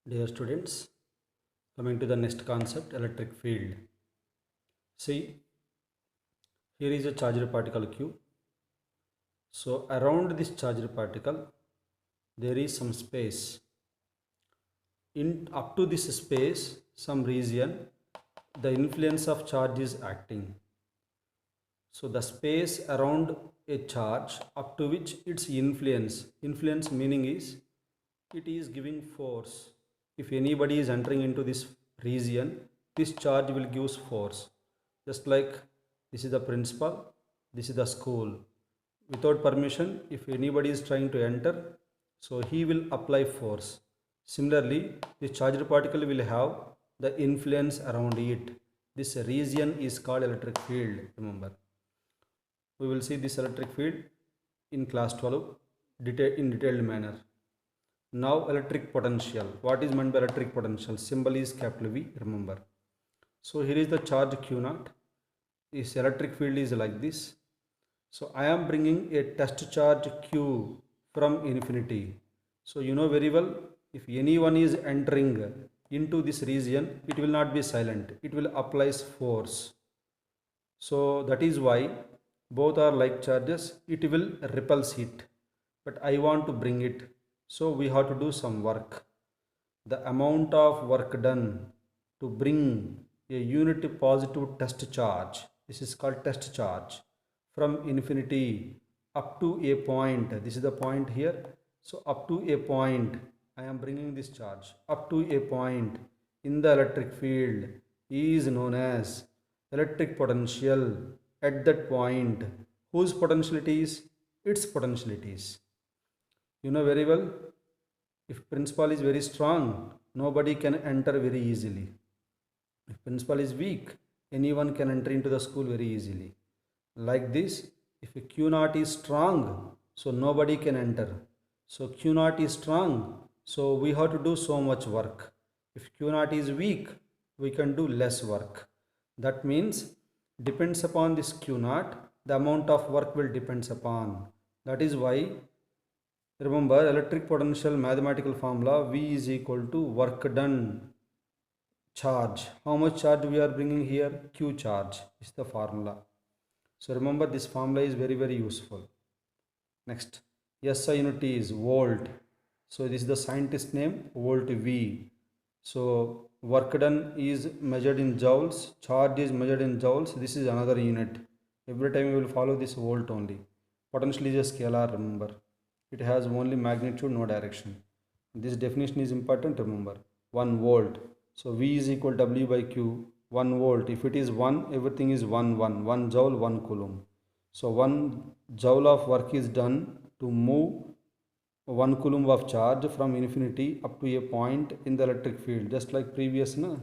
Dear students, coming to the next concept, electric field. See, here is a charged particle Q. So around this charged particle, there is some space. In up to this space, some region, the influence of charge is acting. So the space around a charge up to which its influence meaning is it is giving force. If anybody is entering into this region, this charge will give force. Just like this is the principal, this is the school. Without permission, if anybody is trying to enter, so he will apply force. Similarly, the charged particle will have the influence around it. This region is called electric field, remember. We will see this electric field in class 12 in detailed manner. Now electric potential. What is meant by electric potential? Symbol is capital V, remember. So here is the charge Q0. This electric field is like this. So I am bringing a test charge Q from infinity. So you know very well, if anyone is entering into this region, it will not be silent. It will apply force. So that is why both are like charges. It will repulse it. But I want to bring it. So we have to do some work. The amount of work done to bring a unit positive test charge, this is called test charge, from infinity up to a point, this is the point here. So up to a point, I am bringing this charge up to a point in the electric field is known as electric potential. At that point, whose potential it is? Its potential it is. You know very well, if principal is very strong, nobody can enter very easily. If principal is weak, anyone can enter into the school very easily. Like this, if a Q0 is strong, so nobody can enter. So Q0 is strong, so we have to do so much work. If Q0 is weak, we can do less work. That means depends upon this Q0, the amount of work will depends upon. That is why, remember, electric potential mathematical formula V is equal to work done charge. How much charge we are bringing here? Q charge is the formula. So remember, this formula is very useful. Next, SI unit is volt. So this is the scientist name, volt V. So work done is measured in joules, charge is measured in joules. This is another unit. Every time we will follow this volt only. Potential is a scalar, remember. It has only magnitude, no direction. This definition is important, remember. 1 volt. So V is equal to W by Q. 1 volt. If it is 1, everything is 1 joule, 1 coulomb. So 1 joule of work is done to move 1 coulomb of charge from infinity up to a point in the electric field, just like previous. No?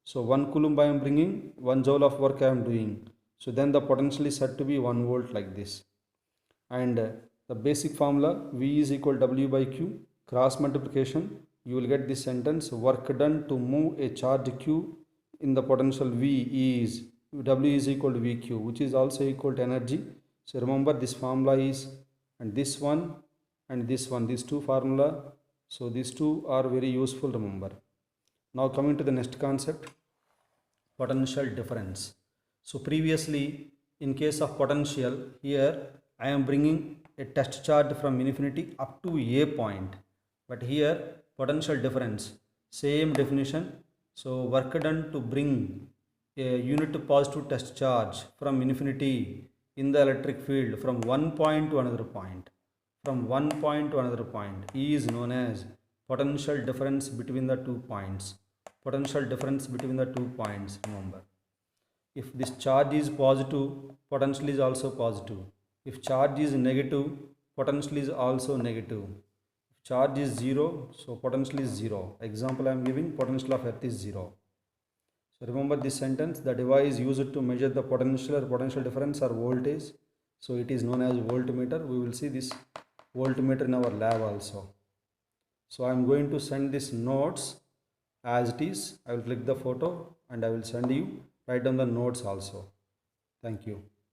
So 1 coulomb I am bringing, 1 joule of work I am doing. So then the potential is said to be 1 volt like this. And the basic formula V is equal to W by Q. Cross multiplication, you will get this sentence: work done to move a charge Q in the potential V is W is equal to VQ, which is also equal to energy. So remember, this formula is, and this one and this one, these two formula. So these two are very useful, remember. Now coming to the next concept, potential difference. So previously, in case of potential, here I am bringing a test charge from infinity up to a point. But here, potential difference, same definition. So work done to bring a unit positive test charge from infinity in the electric field from one point to another point. From one point to another point is known as potential difference between the 2 points. Potential difference between the 2 points, remember. If this charge is positive, potential is also positive. If charge is negative, potential is also negative. If charge is 0, so potential is 0. Example I am giving, potential of earth is 0. So remember this sentence: the device used to measure the potential or potential difference or voltage. So it is known as voltmeter. We will see this voltmeter in our lab also. So I am going to send this notes as it is. I will click the photo and I will send you. Write down the notes also. Thank you.